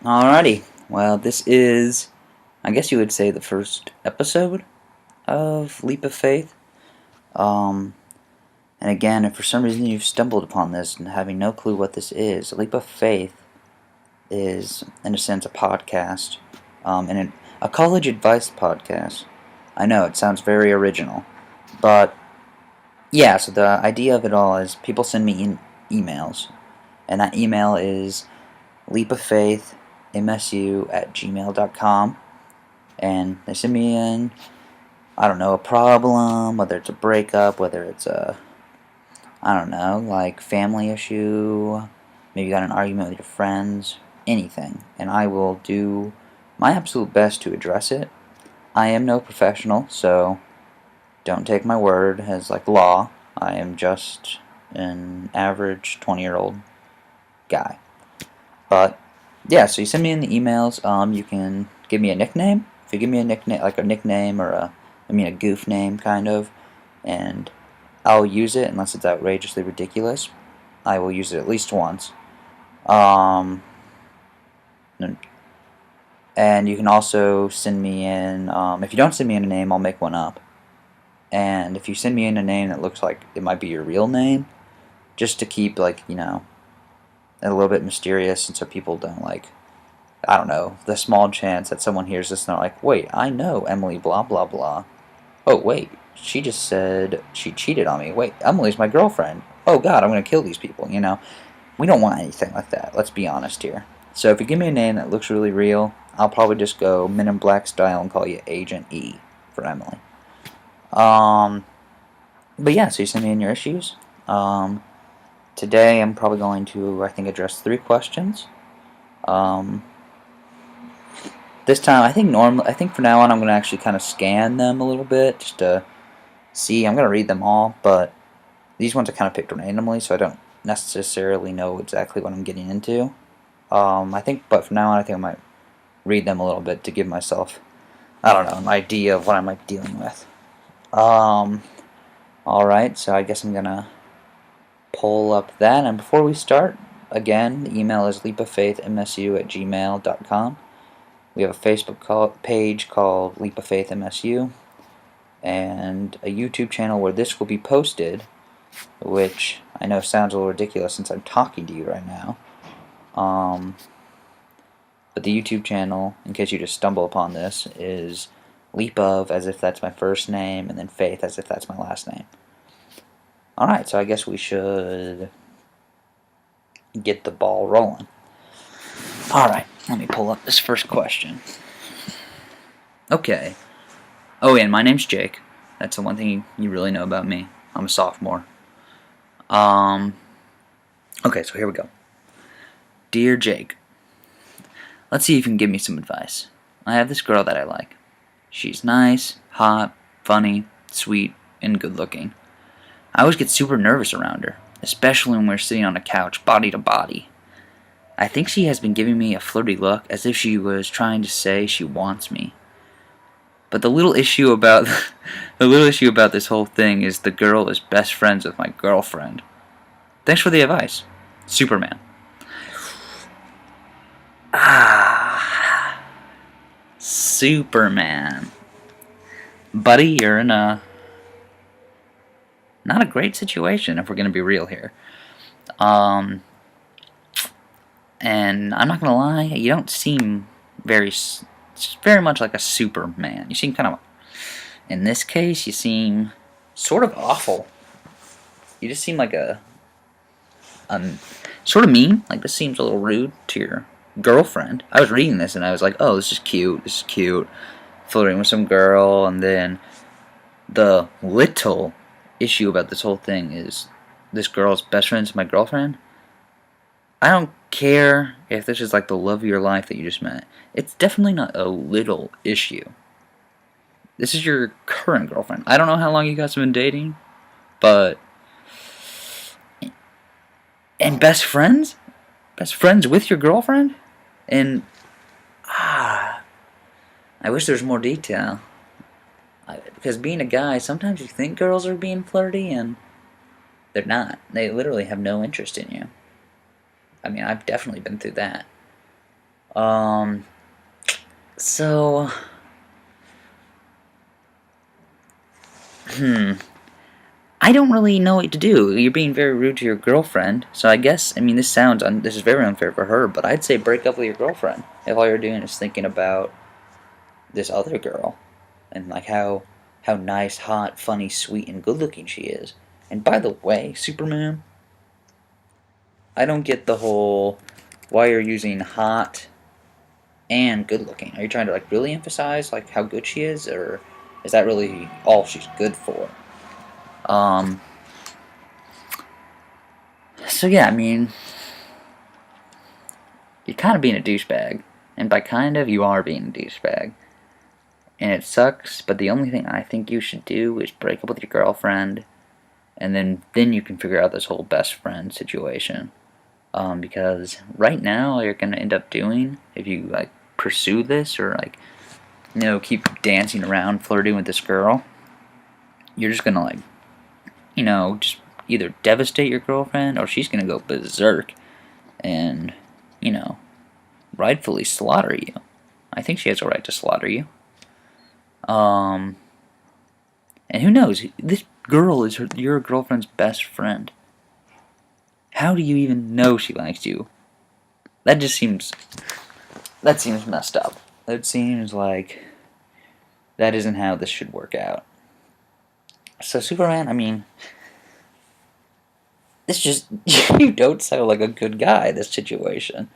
Alrighty. Well, this is, I guess you would say, the first episode of Leap of Faith. Um, and again, if for some reason you've stumbled upon this and having no clue what this is, Leap of Faith is, in a sense, a podcast, and a college advice podcast. I know it sounds very original, but yeah. So the idea of it all is people send me emails, and that email is leapoffaithmsu@gmail.com, and they send me in, I don't know, a problem, whether it's a breakup, whether it's a, I don't know, like family issue, maybe you got an argument with your friends, anything, and I will do my absolute best to address it. I am no professional, so don't take my word as like law. I am just an average 20-year-old guy. But yeah, so you send me in the emails. You can give me a nickname. If you give me a nickname, like a nickname or a goof name, kind of, and I'll use it unless it's outrageously ridiculous. I will use it at least once. Um, and you can also send me in. If you don't send me in a name, I'll make one up. And if you send me in a name that looks like it might be your real name, just to keep it a little bit mysterious, and so people don't I don't know, the small chance that someone hears this and they're like, wait, I know Emily blah blah blah. Oh wait, she just said she cheated on me. Wait, Emily's my girlfriend. Oh god, I'm gonna kill these people, We don't want anything like that, let's be honest here. So if you give me a name that looks really real, I'll probably just go Men in Black style and call you Agent E for Emily. But yeah, so you send me in your issues. Today I'm probably going to, I think, address 3 questions. This time, I think for now on I'm going to actually kind of scan them a little bit just to see. I'm going to read them all, but these ones are kind of picked randomly, so I don't necessarily know exactly what I'm getting into. But from now on, I think I might read them a little bit to give myself, I don't know, an idea of what I might be dealing with. Alright, so I guess I'm going to pull up that, and before we start, again, the email is leapoffaithmsu@gmail.com. We have a Facebook page called Leap of Faith MSU, and a YouTube channel where this will be posted, which I know sounds a little ridiculous since I'm talking to you right now. But the YouTube channel, in case you just stumble upon this, is Leap of, as if that's my first name, and then Faith, as if that's my last name. Alright, so I guess we should get the ball rolling. Alright, let me pull up this first question. Okay. Oh, and my name's Jake. That's the one thing you really know about me. I'm a sophomore. Okay, so here we go. Dear Jake, let's see if you can give me some advice. I have this girl that I like. She's nice, hot, funny, sweet, and good looking. I always get super nervous around her, especially when we're sitting on a couch, body to body. I think she has been giving me a flirty look, as if she was trying to say she wants me. But the little issue about this whole thing is the girl is best friends with my girlfriend. Thanks for the advice, Superman. Superman. Buddy, you're in a not a great situation if we're gonna be real here. And I'm not gonna lie, you don't seem very much like a Superman. You seem kind of, in this case, you seem sort of awful. You just seem like a sort of mean. Like, this seems a little rude to your girlfriend. I was reading this and I was like, oh, this is cute. Flirting with some girl, and then the little issue about this whole thing is this girl's best friend's my girlfriend. I don't care if this is like the love of your life that you just met. It's definitely not a little issue. This is your current girlfriend. I don't know how long you guys have been dating, but... And best friends? Best friends with your girlfriend? And... I wish there was more detail. Because being a guy, sometimes you think girls are being flirty, and they're not. They literally have no interest in you. I mean, I've definitely been through that. Um, so, I don't really know what to do. You're being very rude to your girlfriend, so I guess, I mean, this is very unfair for her, but I'd say break up with your girlfriend if all you're doing is thinking about this other girl and like how nice, hot, funny, sweet, and good looking she is. And by the way, Superman, I don't get the whole why you're using hot and good looking. Are you trying to like really emphasize like how good she is, or is that really all she's good for? Um. So yeah, I mean, you're kind of being a douchebag, and by kind of, you are being a douchebag, and it sucks. But the only thing I think you should do is break up with your girlfriend, and then you can figure out this whole best friend situation. Because right now, all you're gonna end up doing if you like pursue this or like keep dancing around flirting with this girl, you're just gonna like just either devastate your girlfriend or she's gonna go berserk and you know rightfully slaughter you. I think she has a right to slaughter you. Um, and who knows? This girl is your girlfriend's best friend. How do you even know she likes you? That just seems messed up. That seems like that isn't how this should work out. So Superman, I mean, this just you don't sound like a good guy. This situation,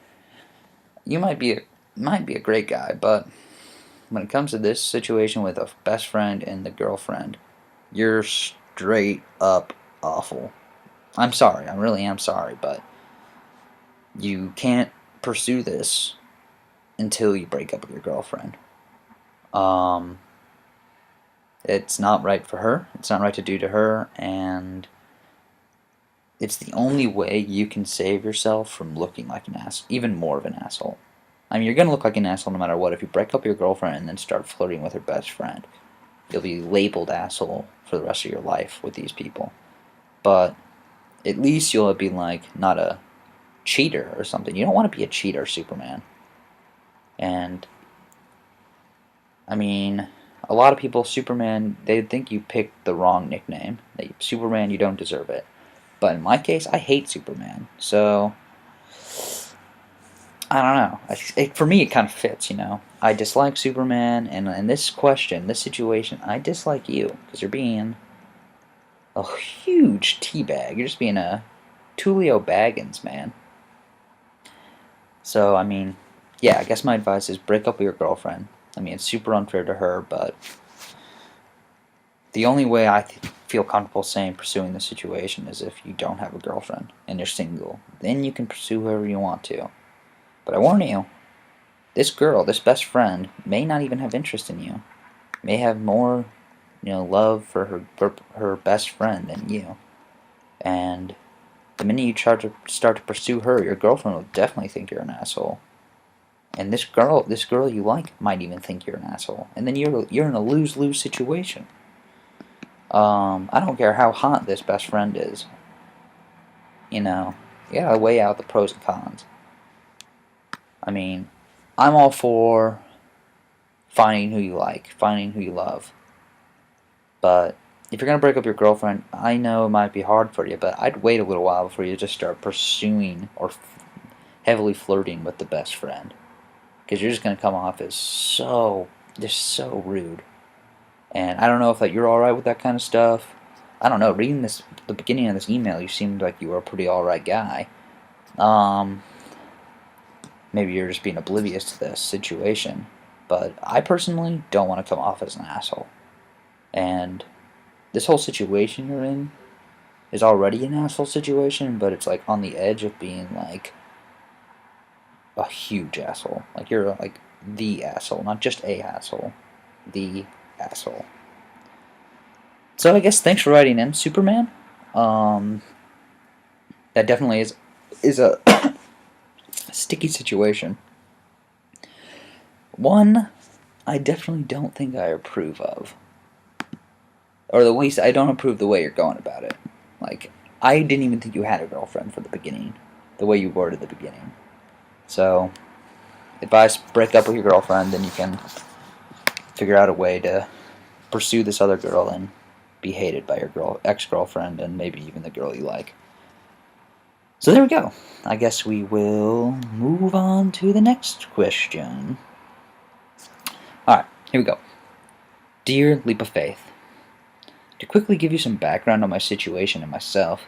you might be a great guy, but when it comes to this situation with a best friend and the girlfriend, you're straight up awful. I'm sorry, I really am sorry, but you can't pursue this until you break up with your girlfriend. Um, it's not right for her. It's not right to do to her, and it's the only way you can save yourself from looking like an ass, even more of an asshole. I mean, you're gonna look like an asshole no matter what. If you break up with your girlfriend and then start flirting with her best friend, you'll be labeled asshole for the rest of your life with these people. But at least you'll be like not a cheater or something. You don't want to be a cheater, Superman. And I mean, a lot of people, Superman, they think you picked the wrong nickname. Superman, you don't deserve it. But in my case, I hate Superman. So I don't know. For me, it kind of fits, I dislike Superman, and in this question, this situation, I dislike you because you're being a huge teabag. You're just being a Tulio Baggins, man. So, I mean, yeah, I guess my advice is break up with your girlfriend. I mean, it's super unfair to her, but the only way I feel comfortable saying pursuing the situation is if you don't have a girlfriend and you're single. Then you can pursue whoever you want to. But I warn you, this girl, this best friend, may not even have interest in you. May have more, love for her best friend than you. And the minute you start to pursue her, your girlfriend will definitely think you're an asshole. And this girl you like might even think you're an asshole. And then you're in a lose-lose situation. I don't care how hot this best friend is. You gotta weigh out the pros and cons. I mean, I'm all for finding who you like, finding who you love. But if you're going to break up your girlfriend, I know it might be hard for you, but I'd wait a little while before you just start pursuing or heavily flirting with the best friend. Because you're just going to come off as just so rude. And I don't know if you're alright with that kind of stuff. I don't know, reading the beginning of this email, you seemed like you were a pretty alright guy. Maybe you're just being oblivious to this situation. But I personally don't want to come off as an asshole. And this whole situation you're in is already an asshole situation, but it's like on the edge of being like a huge asshole. Like you're like the asshole, not just a asshole. The asshole. So I guess thanks for writing in, Superman. That definitely is a sticky situation. One, I definitely don't think I approve of. Or at least I don't approve the way you're going about it. Like, I didn't even think you had a girlfriend from the beginning. The way you worded the beginning. So, advise break up with your girlfriend, then you can figure out a way to pursue this other girl and be hated by your ex-girlfriend and maybe even the girl you like. So there we go. I guess we will move on to the next question. Alright, here we go. Dear Leap of Faith, to quickly give you some background on my situation and myself,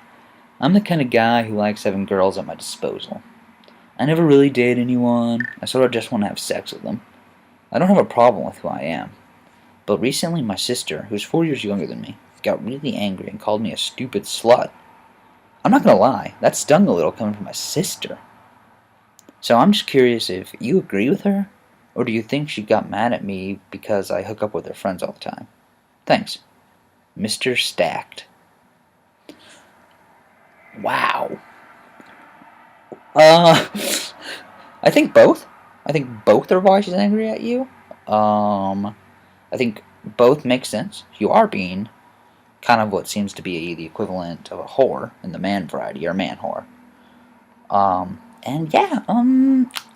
I'm the kind of guy who likes having girls at my disposal. I never really date anyone, I sort of just want to have sex with them. I don't have a problem with who I am. But recently my sister, who's 4 years younger than me, got really angry and called me a stupid slut. I'm not gonna lie, that stung a little coming from my sister. So I'm just curious if you agree with her, or do you think she got mad at me because I hook up with her friends all the time? Thanks. Mr. Stacked. Wow. I think both. I think both are why she's angry at you. I think both make sense. You are being kind of what seems to be the equivalent of a whore in the man variety. You're a man whore. And yeah,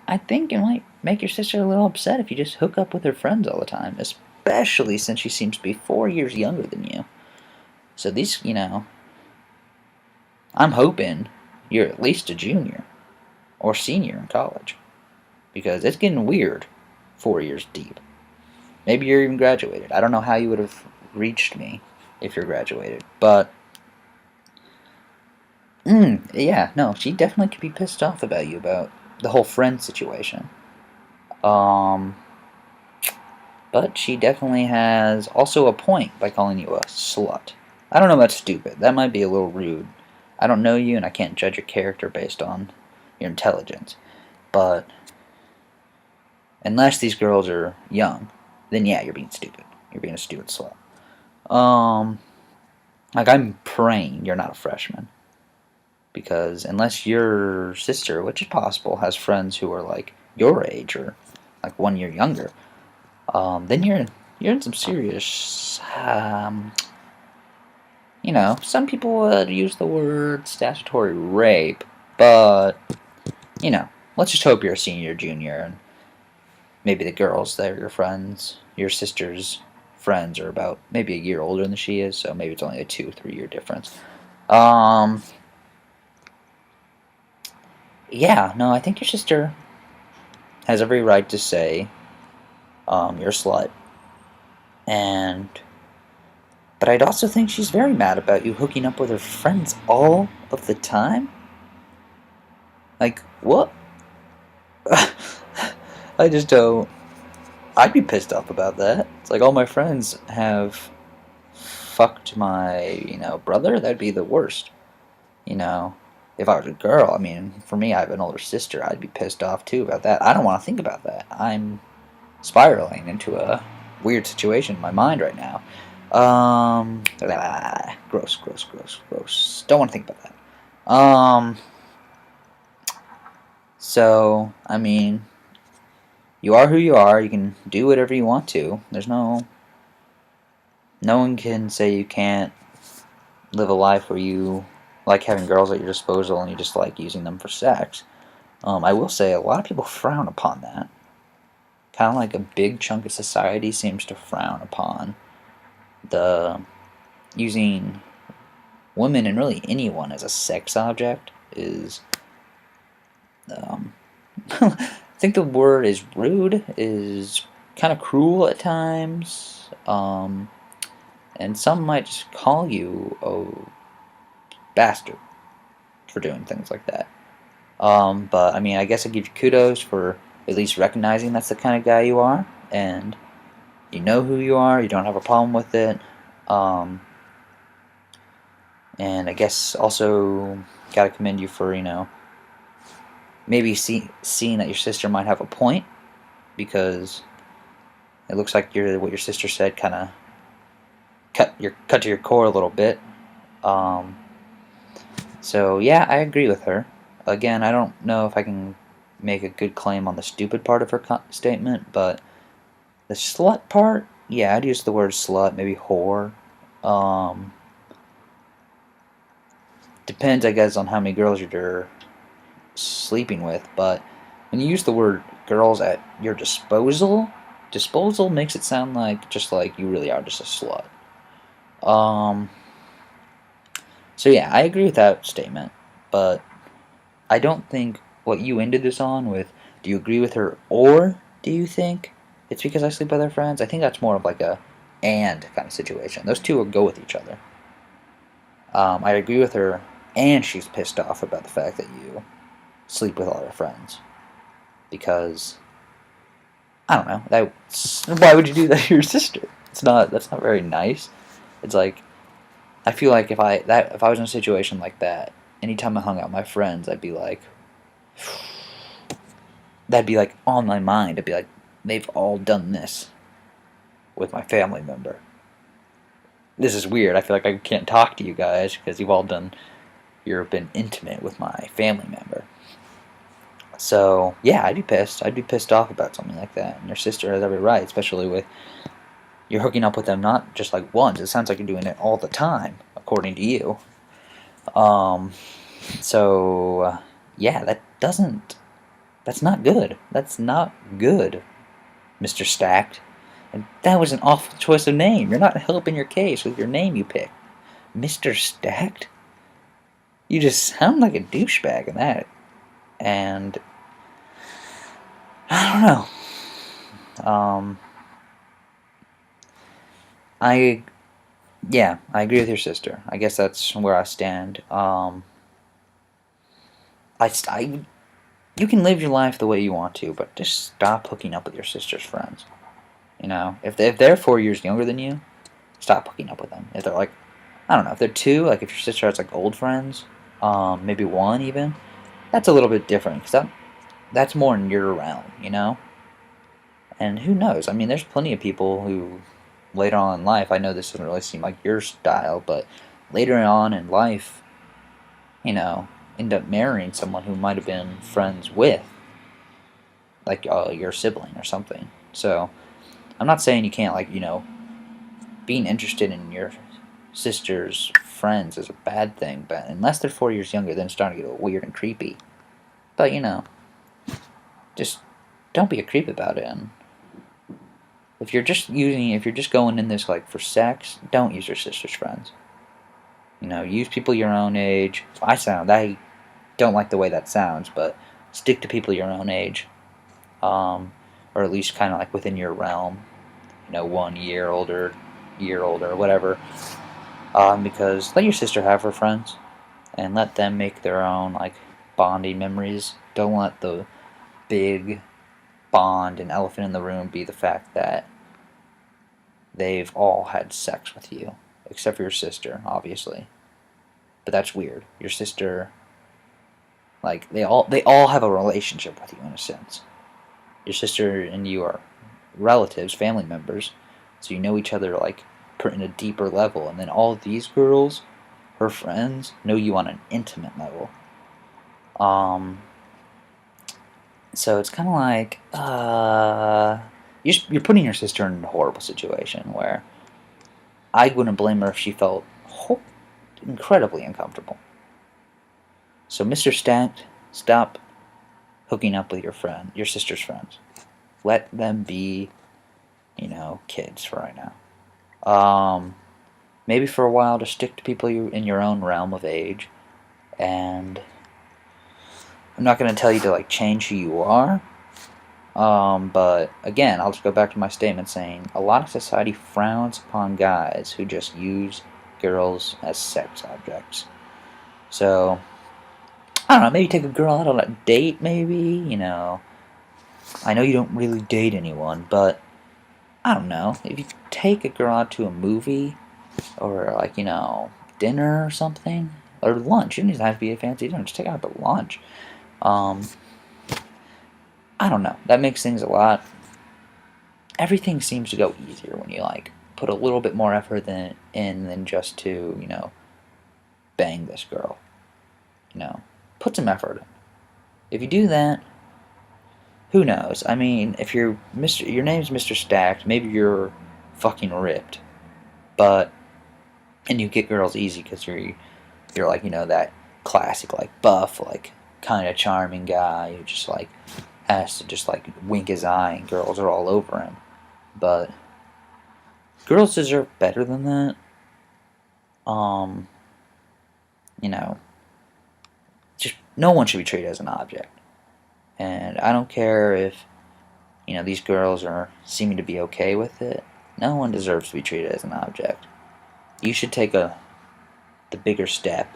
I think it might make your sister a little upset if you just hook up with her friends all the time, especially since she seems to be 4 years younger than you. So these, I'm hoping you're at least a junior or senior in college, because it's getting weird 4 years deep. Maybe you're even graduated. I don't know how you would have reached me if you're graduated, but yeah, no, she definitely could be pissed off about you about the whole friend situation. But she definitely has also a point by calling you a slut. I don't know about stupid. That might be a little rude. I don't know you, and I can't judge your character based on your intelligence. But unless these girls are young, then yeah, you're being stupid. You're being a stupid slut. Like, I'm praying you're not a freshman. Because unless your sister, which is possible, has friends who are like your age or like 1 year younger, then you're in some serious. Some people would use the word statutory rape, but let's just hope you're a senior, junior, and maybe the girls that are your friends, your sister's friends, are about maybe a year older than she is, so maybe it's only a 2-3 year difference. Yeah, no, I think your sister has every right to say, you're a slut. But I'd also think she's very mad about you hooking up with her friends all of the time. Like, what? I just don't. I'd be pissed off about that. It's like all my friends have fucked my, brother. That'd be the worst. If I was a girl, I mean, for me, I have an older sister. I'd be pissed off too about that. I don't want to think about that. I'm spiraling into a weird situation in my mind right now. Gross. Don't want to think about that. So, I mean, you are who you are. You can do whatever you want to. No one can say you can't live a life where you like having girls at your disposal and you just like using them for sex. I will say a lot of people frown upon that. Kind of like a big chunk of society seems to frown upon the using women and really anyone as a sex object is I think the word is rude, is kind of cruel at times, and some might just call you a bastard for doing things like that. But I mean, I guess I give you kudos for at least recognizing that's the kind of guy you are, and you know who you are, you don't have a problem with it. And I guess also gotta commend you for, maybe seeing that your sister might have a point, because it looks like what your sister said kind of cut to your core a little bit. So yeah, I agree with her. Again, I don't know if I can make a good claim on the stupid part of her statement, but the slut part, yeah, I'd use the word slut, maybe whore. Depends, I guess, on how many girls you're sleeping with, but when you use the word girls at your disposal makes it sound like just like you really are just a slut. Um, so yeah, I agree with that statement, but I don't think what you ended this on with, do you agree with her or do you think it's because I sleep with her friends? I think that's more of like a and kind of situation. Those two will go with each other. I agree with her, and she's pissed off about the fact that you sleep with all her friends because I don't know. Why would you do that to your sister? That's not very nice. It's like I feel like if I was in a situation like that, anytime I hung out with my friends, that'd be like on my mind. I'd be like, they've all done this with my family member. This is weird. I feel like I can't talk to you guys because you've been intimate with my family member. So yeah, I'd be pissed. I'd be pissed off about something like that. And your sister has every right, especially with you're hooking up with them not just like once. It sounds like you're doing it all the time, according to you. Um, so yeah, that's not good. That's not good, Mr. Stacked. And that was an awful choice of name. You're not helping your case with your name you picked. Mr. Stacked? You just sound like a douchebag in that. And I don't know. I Yeah, I agree with your sister. I guess that's where I stand. I you can live your life the way you want to, but just stop hooking up with your sister's friends. You know, if they're 4 years younger than you, stop hooking up with them. If they're like, I don't know, if they're two, like if your sister has like old friends, maybe one even, that's a little bit different because that's more in your realm, you know. And who knows? I mean, there's plenty of people who later on in life, I know this doesn't really seem like your style, but later on in life, you know, end up marrying someone who might have been friends with, like your sibling or something. So I'm not saying you can't, like, you know, being interested in your sister's friends is a bad thing, but unless they're 4 years younger, then it's starting to get weird and creepy. But, you know, just don't be a creep about it. And if you're just going in this, like, for sex, don't use your sister's friends. You know, use people your own age. I don't like the way that sounds, but stick to people your own age. Or at least kind of like within your realm. You know, 1 year older, whatever. Because let your sister have her friends, and let them make their own like bonding memories. Don't let the big bond and elephant in the room be the fact that they've all had sex with you, except for your sister, obviously. But that's weird. Your sister, like they all have a relationship with you in a sense. Your sister and you are relatives, family members, so you know each other like in a deeper level. And then all of these girls, her friends, know you on an intimate level. Um, so it's kind of like you're putting your sister in a horrible situation where I wouldn't blame her if she felt incredibly uncomfortable. So, Mr. Stacked, stop hooking up with your sister's friends. Let them be, you know, kids for right now. Maybe for a while, just stick to people in your own realm of age. And I'm not going to tell you to like change who you are. But again, I'll just go back to my statement saying a lot of society frowns upon guys who just use girls as sex objects. So I don't know, maybe take a girl out on a date, maybe, you know. I know you don't really date anyone, but I don't know. If you take a girl out to a movie, or like, you know, dinner or something, or lunch, it doesn't have to be a fancy dinner, just take her out to lunch. Um, I don't know. That makes things a lot. Everything seems to go easier when you, like, put a little bit more effort than just to, you know, bang this girl. You know, put some effort in. If you do that, who knows? I mean, if your name's Mr. Stacked, maybe you're fucking ripped, but and you get girls easy because you're like, you know, that classic like buff like kind of charming guy who just like has to just like wink his eye and girls are all over him. But girls deserve better than that. Um, you know, just no one should be treated as an object. And I don't care if, these girls are seeming to be okay with it. No one deserves to be treated as an object. You should take the bigger step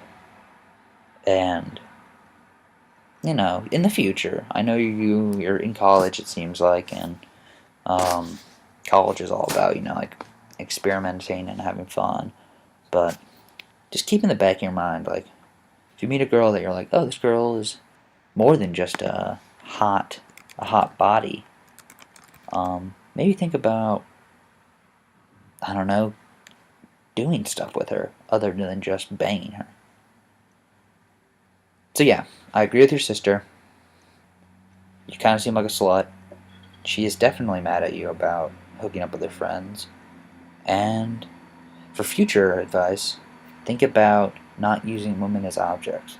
and, in the future, I know you're in college, it seems like, and college is all about, like experimenting and having fun. But just keep in the back of your mind, like, if you meet a girl that you're like, oh, this girl is more than just a hot body, maybe think about, I don't know, doing stuff with her other than just banging her. So yeah, I agree with your sister. You kind of seem like a slut. She is definitely mad at you about hooking up with her friends. And for future advice, think about not using women as objects.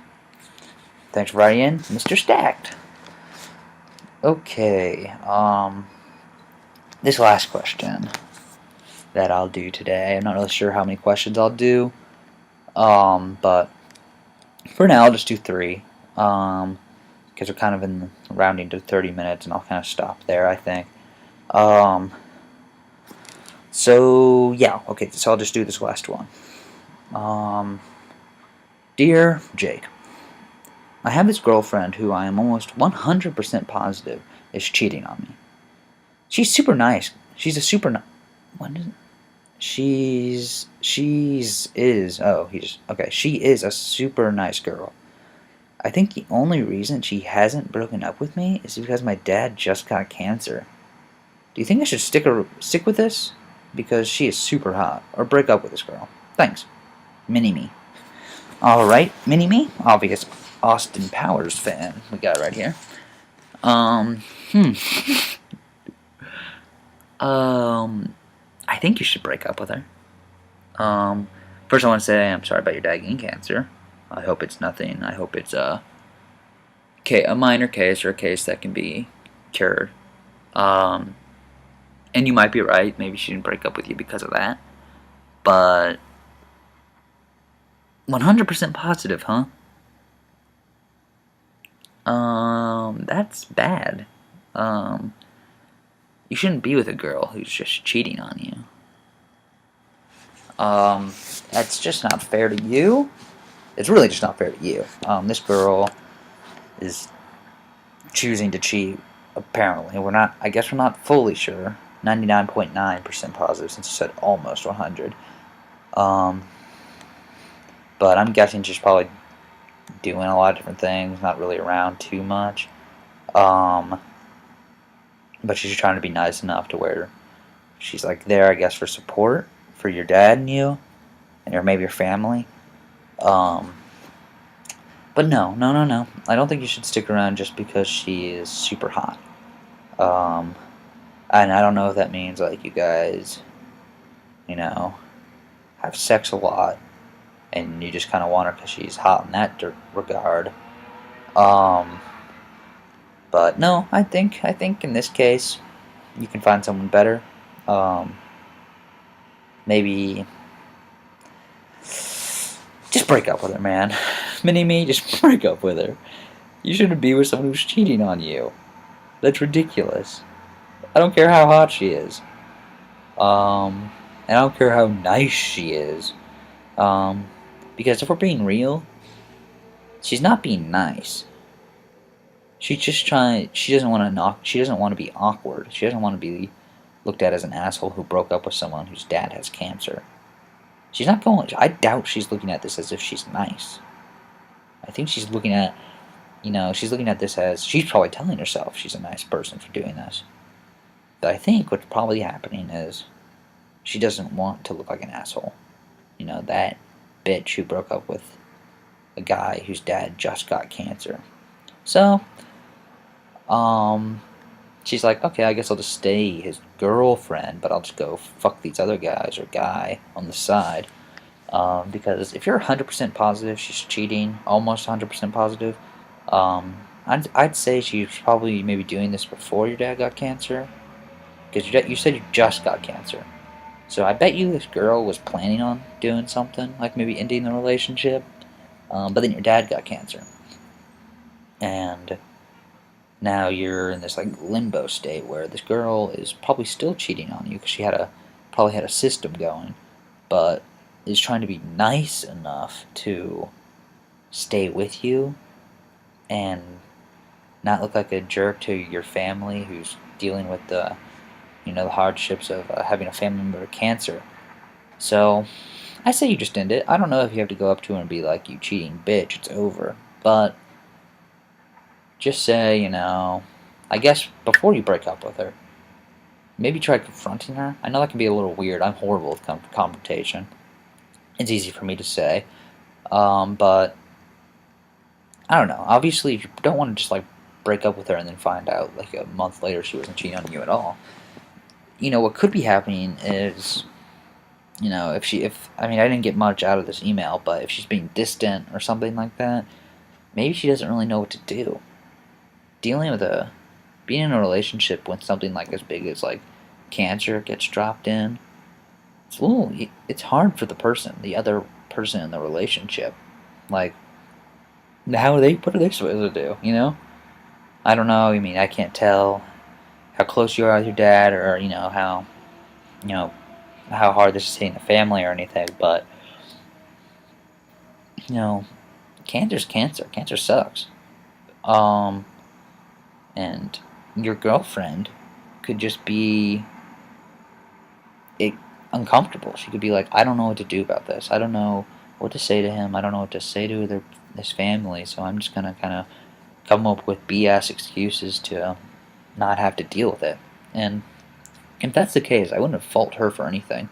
Thanks for writing in, Mr. Stacked. Okay, this last question that I'll do today, I'm not really sure how many questions I'll do, but for now I'll just do 3, because we're kind of in rounding to 30 minutes, and I'll kind of stop there, I think. So yeah, okay, so I'll just do this last one. Dear Jake, I have this girlfriend who I am almost 100% positive is cheating on me. She's super nice. She's a super nice... What is it? She is a super nice girl. I think the only reason she hasn't broken up with me is because my dad just got cancer. Do you think I should stick with this? Because she is super hot. Or break up with this girl. Thanks. Mini-Me. Alright, Mini-Me. Obvious Austin Powers fan. We got it right here. I think you should break up with her. First I want to say I'm sorry about your dad getting cancer. I hope it's nothing. I hope it's a minor case or a case that can be cured. And you might be right. Maybe she didn't break up with you because of that. But 100% positive, huh? That's bad. You shouldn't be with a girl who's just cheating on you. That's just not fair to you. It's really just not fair to you. This girl is choosing to cheat, apparently. I guess we're not fully sure. 99.9% positive since you said almost 100. But I'm guessing she's probably doing a lot of different things, not really around too much. But she's trying to be nice enough to where she's like there, I guess, for support for your dad and you, or maybe your family. But no. I don't think you should stick around just because she is super hot. And I don't know if that means like you guys, have sex a lot, and you just kind of want her because she's hot in that regard. But no, I think in this case, you can find someone better. Maybe just break up with her, man. Mini-Me, just break up with her. You shouldn't be with someone who's cheating on you. That's ridiculous. I don't care how hot she is. And I don't care how nice she is. Because if we're being real, she's not being nice. She's just trying. She doesn't want to be awkward. She doesn't want to be looked at as an asshole who broke up with someone whose dad has cancer. She's not going. I doubt she's looking at this as if she's nice. I think she's looking at, she's looking at this as she's probably telling herself she's a nice person for doing this. But I think what's probably happening is she doesn't want to look like an asshole. That bitch who broke up with a guy whose dad just got cancer. So, she's like, okay, I guess I'll just stay his girlfriend, but I'll just go fuck these other guys or guy on the side. Because if you're 100% positive she's cheating, almost 100% positive, I'd say she was probably maybe doing this before your dad got cancer, because you said you just got cancer. So I bet you this girl was planning on doing something, like maybe ending the relationship, but then your dad got cancer, and now you're in this like limbo state where this girl is probably still cheating on you because she probably had a system going, but is trying to be nice enough to stay with you and not look like a jerk to your family who's dealing with the hardships of having a family member with cancer. So I say you just end it. I don't know if you have to go up to her and be like, "You cheating bitch, it's over," but just say, I guess before you break up with her, maybe try confronting her. I know that can be a little weird. I'm horrible with confrontation. It's easy for me to say, but I don't know. Obviously, if you don't want to just like break up with her and then find out like a month later she wasn't cheating on you at all. What could be happening is, if I mean I didn't get much out of this email, but if she's being distant or something like that, maybe she doesn't really know what to do. Dealing with being in a relationship when something like as big as like cancer gets dropped in, it's hard for the other person in the relationship. Like, what are they supposed to do? I don't know. I mean, I can't tell how close you are with your dad, or you know how hard this is hitting the family or anything. But you know, cancer's cancer. Cancer sucks. Um, and your girlfriend could just be it, uncomfortable. She could be like, I don't know what to do about this. I don't know what to say to him. I don't know what to say to his family. So I'm just gonna kind of come up with BS excuses to not have to deal with it. And if that's the case, I wouldn't fault her for anything.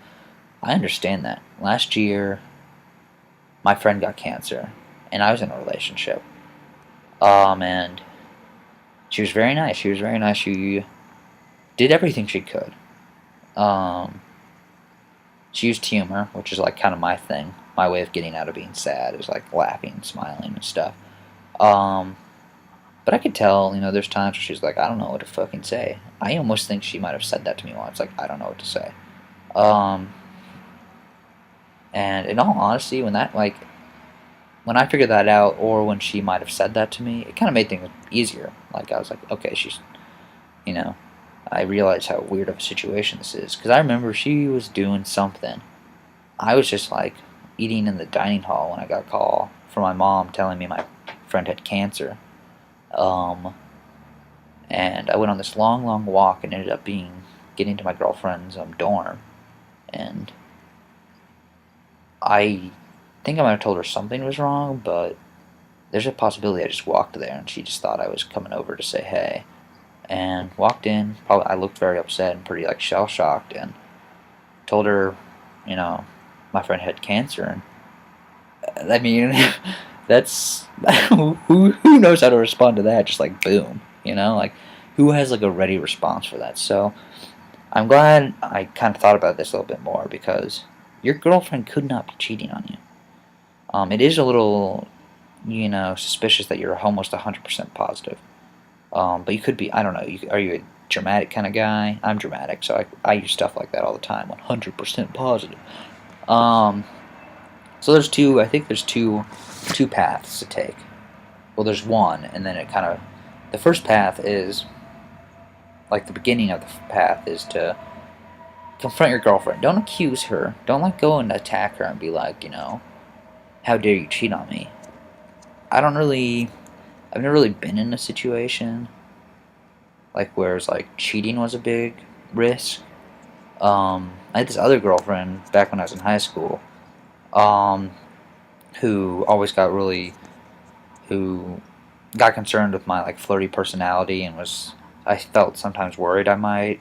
I understand that. Last year, my friend got cancer, and I was in a relationship. And she was very nice. She was very nice. She did everything she could. Um, she used humor, which is like kind of my thing. My way of getting out of being sad is like laughing, and smiling, and stuff. Um, but I could tell, there's times where she's like, I don't know what to fucking say. I almost think she might have said that to me once, like, I don't know what to say. Um, and in all honesty, when I figured that out, or when she might have said that to me, it kind of made things easier. Like, I was like, okay, you know, I realized how weird of a situation this is. Because I remember she was doing something. I was just like eating in the dining hall when I got a call from my mom telling me my friend had cancer. Um, and I went on this long, long walk and ended up getting to my girlfriend's dorm. And I think I might have told her something was wrong, but there's a possibility I just walked there and she just thought I was coming over to say hey. And walked in. Probably I looked very upset and pretty like shell shocked, and told her, you know, my friend had cancer. And I mean, that's who knows how to respond to that? Just like boom, like who has like a ready response for that? So I'm glad I kind of thought about this a little bit more, because your girlfriend could not be cheating on you. It is a little, suspicious that you're almost 100% positive. But you could be, I don't know, are you a dramatic kind of guy? I'm dramatic, so I use stuff like that all the time, 100% positive. So I think there's two paths to take. Well, there's one, and then the first path is, like the beginning of the path is to confront your girlfriend. Don't accuse her. Don't like go and attack her and be like, how dare you cheat on me? I've never really been in a situation like where it's like cheating was a big risk. I had this other girlfriend back when I was in high school, who always who got concerned with my like flirty personality, and I felt sometimes worried I might,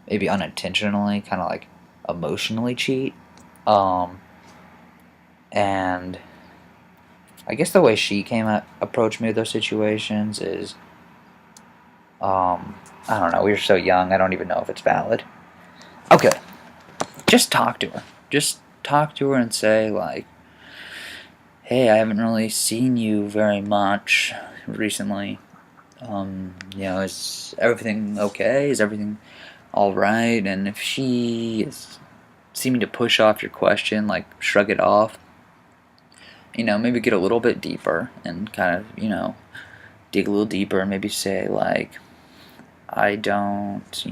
maybe unintentionally, kind of like emotionally cheat. And I guess the way she approached me with those situations is, I don't know, we were so young, I don't even know if it's valid. Okay, just talk to her. Just talk to her and say, like, hey, I haven't really seen you very much recently. Is everything okay? Is everything alright? And if she is seeming to push off your question, like shrug it off, maybe get a little bit deeper and kind of, dig a little deeper and maybe say, like, I don't,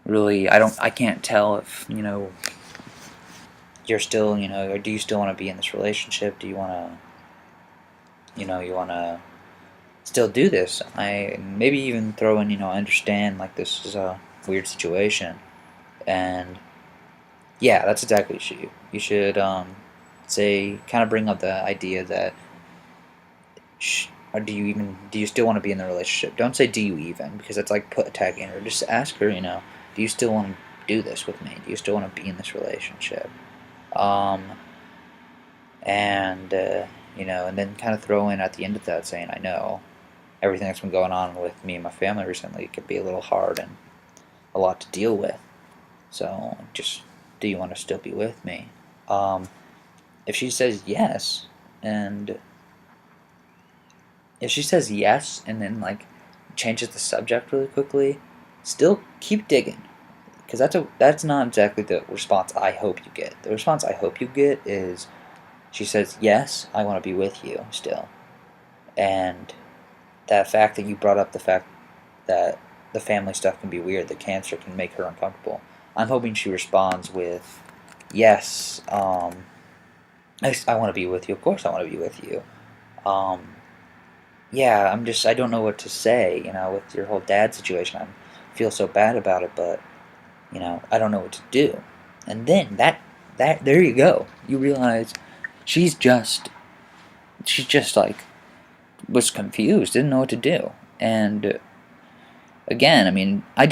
really, I can't tell if, you're still, or do you still want to be in this relationship? Do you want to, you want to still do this? I maybe even throw in, I understand, like, this is a weird situation. And yeah, that's exactly what you should say, kind of bring up the idea that, or do you still want to be in the relationship? Don't say do you even, because it's like put a tag in her. Just ask her, do you still want to do this with me? Do you still want to be in this relationship? Um, and then kind of throw in at the end of that saying, I know everything that's been going on with me and my family recently could be a little hard and a lot to deal with. So just, do you want to still be with me? Um, if she says yes, and if she says yes and then like changes the subject really quickly, still keep digging, because that's not exactly the response I hope you get. The response I hope you get is she says yes, I want to be with you still, and that fact that you brought up the fact that the family stuff can be weird, the cancer can make her uncomfortable. I'm hoping she responds with yes. I want to be with you. Of course, I want to be with you. Um, yeah, I don't know what to say, with your whole dad situation. I feel so bad about it, but, I don't know what to do. And then there you go. You realize she's just, like, was confused, didn't know what to do. And again, I mean, I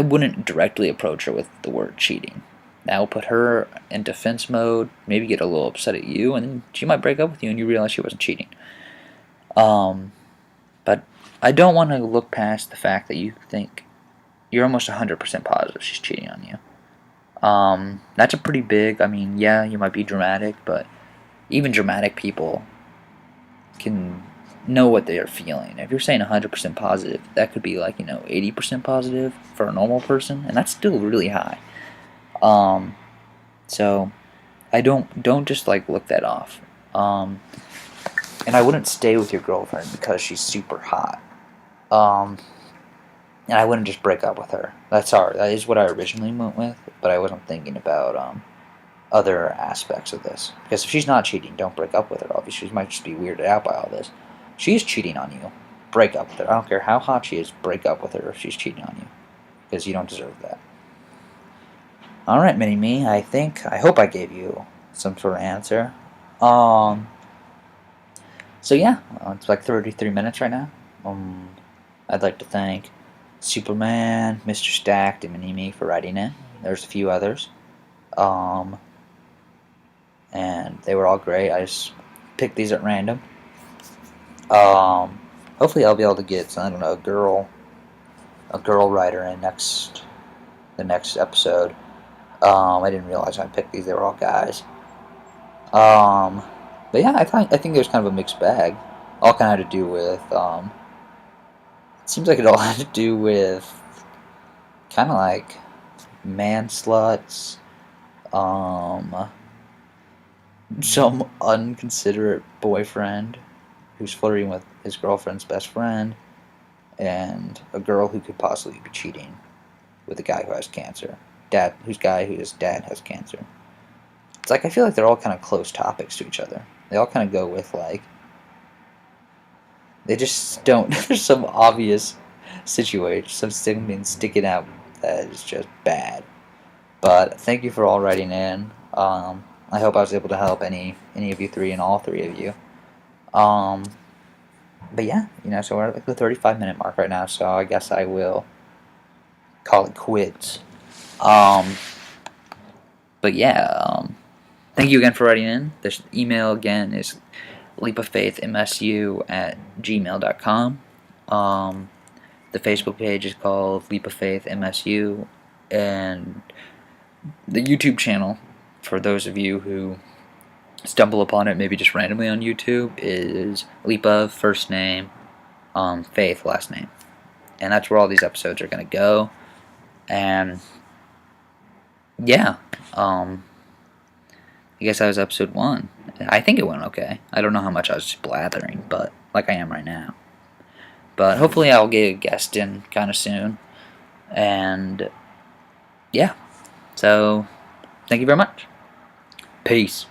wouldn't directly approach her with the word cheating. That will put her in defense mode, maybe get a little upset at you, and then she might break up with you and you realize she wasn't cheating. Um, But I don't want to look past the fact that you think you're almost 100% positive she's cheating on you. That's a pretty big, I mean, yeah, you might be dramatic, but even dramatic people can know what they are feeling. If you're saying 100% positive, that could be like, 80% positive for a normal person, and that's still really high. Um, so I don't just like look that off. And I wouldn't stay with your girlfriend because she's super hot. Um, and I wouldn't just break up with her. That is what I originally went with, but I wasn't thinking about other aspects of this. Because if she's not cheating, don't break up with her. Obviously, she might just be weirded out by all this. She's cheating on you. Break up with her. I don't care how hot she is. Break up with her if she's cheating on you, because you don't deserve that. All right, Mini Me. I hope I gave you some sort of answer. Um. So yeah, it's like 33 minutes right now. I'd like to thank Superman, Mr. Stacked, and Minimi for writing in. There's a few others. Um, and they were all great. I just picked these at random. Hopefully I'll be able to get, I don't know, a girl writer in the next episode. I didn't realize when I picked these they were all guys. Um, but yeah, I think there's kind of a mixed bag. All kind of had to do with it seems like it all had to do with kind of like man sluts, um, some unconsiderate boyfriend who's flirting with his girlfriend's best friend, and a girl who could possibly be cheating with a guy who has cancer. Whose dad has cancer. It's like I feel like they're all kind of close topics to each other. They all kind of go with like they just don't. There's some obvious situation, something sticking out that is just bad. But thank you for all writing in. I hope I was able to help any of you three and all three of you. Um, but yeah, so we're at like the 35-minute mark right now, so I guess I will call it quits. But yeah, thank you again for writing in. This email again is leapoffaithmsu@gmail.com. The Facebook page is called Leap of Faith MSU, and the YouTube channel, for those of you who stumble upon it maybe just randomly on YouTube is Lipa, first name, Faith, last name. And that's where all these episodes are going to go. And yeah, I guess that was episode 1. I think it went okay. I don't know how much I was just blathering, but like I am right now. But hopefully I'll get a guest in kind of soon. And yeah, so thank you very much. Peace.